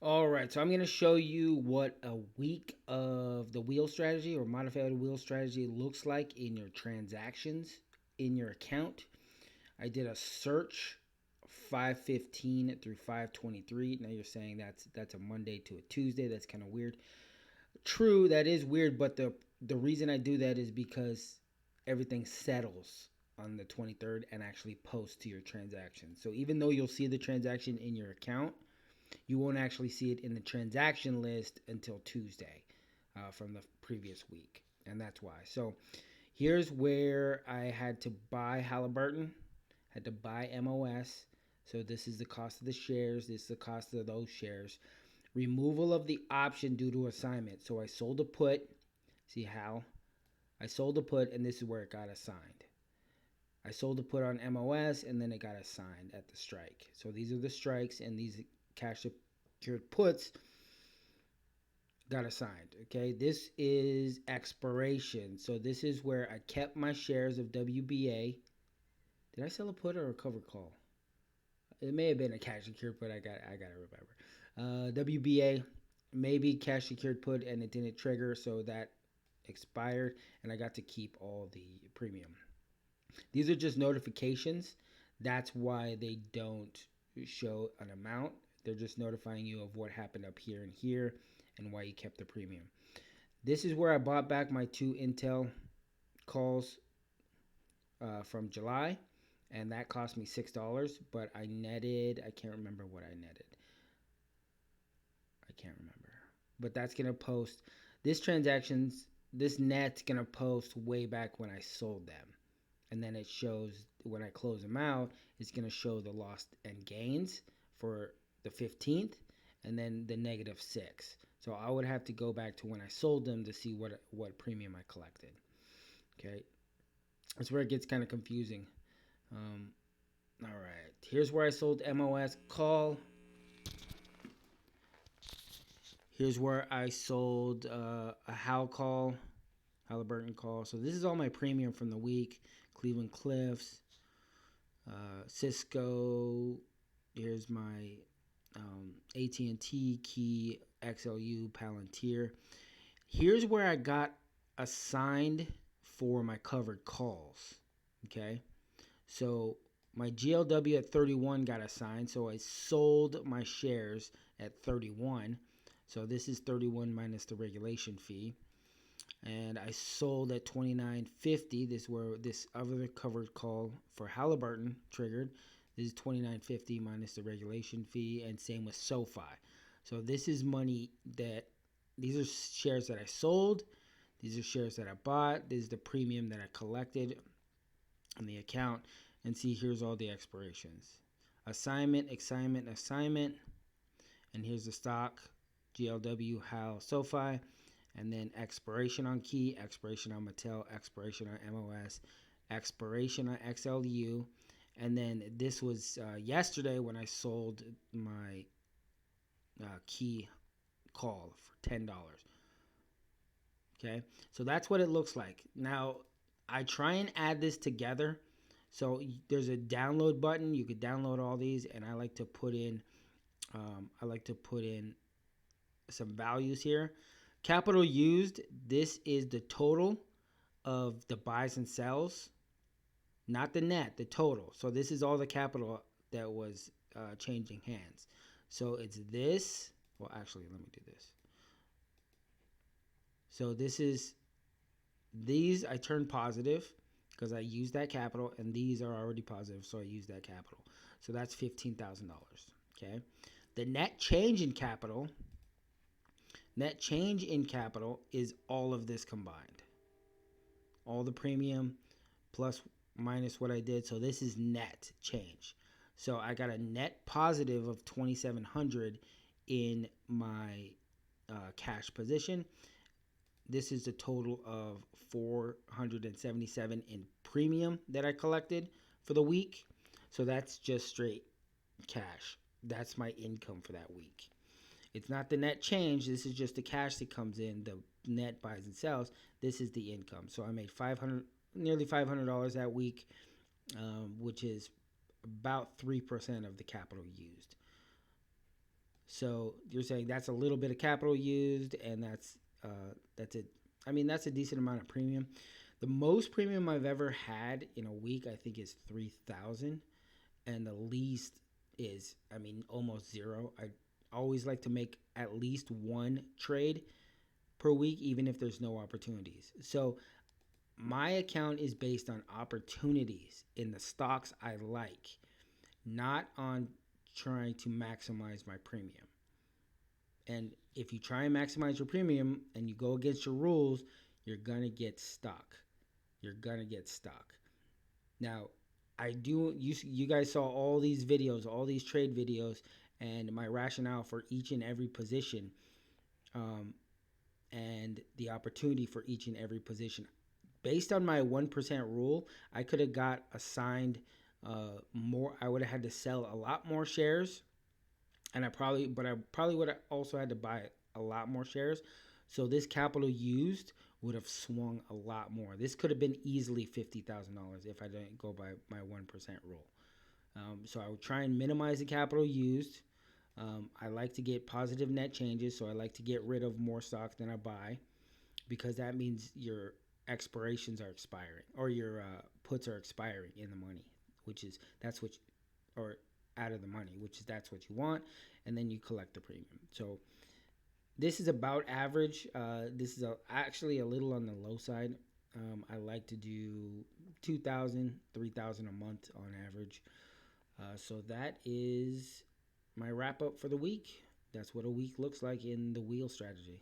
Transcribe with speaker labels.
Speaker 1: All right, so I'm going to show you what a week of the wheel strategy or modified wheel strategy looks like in your transactions in your account. I did a search 5:15 through 5:23. Now you're saying that's a Monday to a Tuesday. That's kind of weird. True, that is weird, but the reason I do that is because everything settles on the 23rd and actually posts to your transaction. So even though you'll see the transaction in your account, you won't actually see it in the transaction list until Tuesday from the previous week. And that's why. So here's where I had to buy Halliburton, had to buy MOS. So this is the cost of the shares. This is the cost of those shares. Removal of the option due to assignment. So I sold a put. See how? I sold a put, and this is where it got assigned. I sold a put on MOS, and then it got assigned at the strike. So these are the strikes, and these cash secured puts got assigned. Okay, this is expiration. So this is where I kept my shares of WBA. Did I sell a put or a covered call? It may have been a cash secured put. I gotta remember. WBA, maybe cash secured put, and it didn't trigger, so that expired, and I got to keep all the premium. These are just notifications. That's why they don't show an amount. They're just notifying you of what happened up here and here and why you kept the premium. This is where I bought back my two Intel calls from July, and that cost me $6. But I netted, I can't remember what I netted. I can't remember. But that's gonna post this transactions. This net's gonna post way back when I sold them, and then it shows when I close them out. It's gonna show the loss and gains for the 15th, and then the -6. So I would have to go back to when I sold them to see what premium I collected. Okay, that's where it gets kind of confusing. Um, all right, here's where I sold MOS call. Here's where I sold a Halliburton call. So this is all my premium from the week. Cleveland Cliffs, Cisco. Here's my AT&T, Key, XLU, Palantir. Here's where I got assigned for my covered calls. Okay, so my GLW at 31 got assigned, so I sold my shares at 31. So this is 31 minus the regulation fee. And I sold at 29.50. This is where this other covered call for Halliburton triggered. This is 29.50 minus the regulation fee, and same with SoFi. So this is money that these are shares that I sold. These are shares that I bought. This is the premium that I collected on the account. And see, here's all the expirations. Assignment, assignment, assignment. And here's the stock, GLW, HAL, SoFi. And then expiration on Key, expiration on Mattel, expiration on MOS, expiration on XLU. And then this was yesterday when I sold my Key call for $10. Okay, so that's what it looks like. Now, I try and add this together. So there's a download button. You could download all these, and I like to put in some values here. Capital used, this is the total of the buys and sells, not the net, the total. So this is all the capital that was changing hands. So it's this. Well, actually, let me do this. So this is these I turned positive because I used that capital, and these are already positive, so I used that capital. So that's $15,000. Okay. The net change in capital. Net change in capital is all of this combined. All the premium plus minus what I did. So this is net change. So I got a net positive of 2,700 in my cash position. This is a total of 477 in premium that I collected for the week. So that's just straight cash. That's my income for that week. It's not the net change. This is just the cash that comes in, the net buys and sells. This is the income. So I made nearly $500 that week, which is about 3% of the capital used. So you're saying that's a little bit of capital used, and that's it. I mean, that's a decent amount of premium. The most premium I've ever had in a week, I think, is 3,000, and the least is, I mean, almost zero. I always like to make at least one trade per week, even if there's no opportunities. So my account is based on opportunities in the stocks I like, not on trying to maximize my premium. And if you try and maximize your premium and you go against your rules, you're going to get stuck. You're going to get stuck. Now, you guys saw all these videos, all these trade videos, and my rationale for each and every position, um, and the opportunity for each and every position. Based on my 1% rule, I could have got assigned more. I would have had to sell a lot more shares, and I probably would have also had to buy a lot more shares. So this capital used would have swung a lot more. This could have been easily $50,000 if I didn't go by my 1% rule. So I would try and minimize the capital used. I like to get positive net changes, so I like to get rid of more stock than I buy, because that means your expirations are expiring, or your puts are expiring in the money, which is that's what, or out of the money, which is that's what you want, and then you collect the premium. So this is about average. This is actually a little on the low side. I like to do 2,000, 3,000 a month on average. So that is my wrap up for the week. That's what a week looks like in the wheel strategy.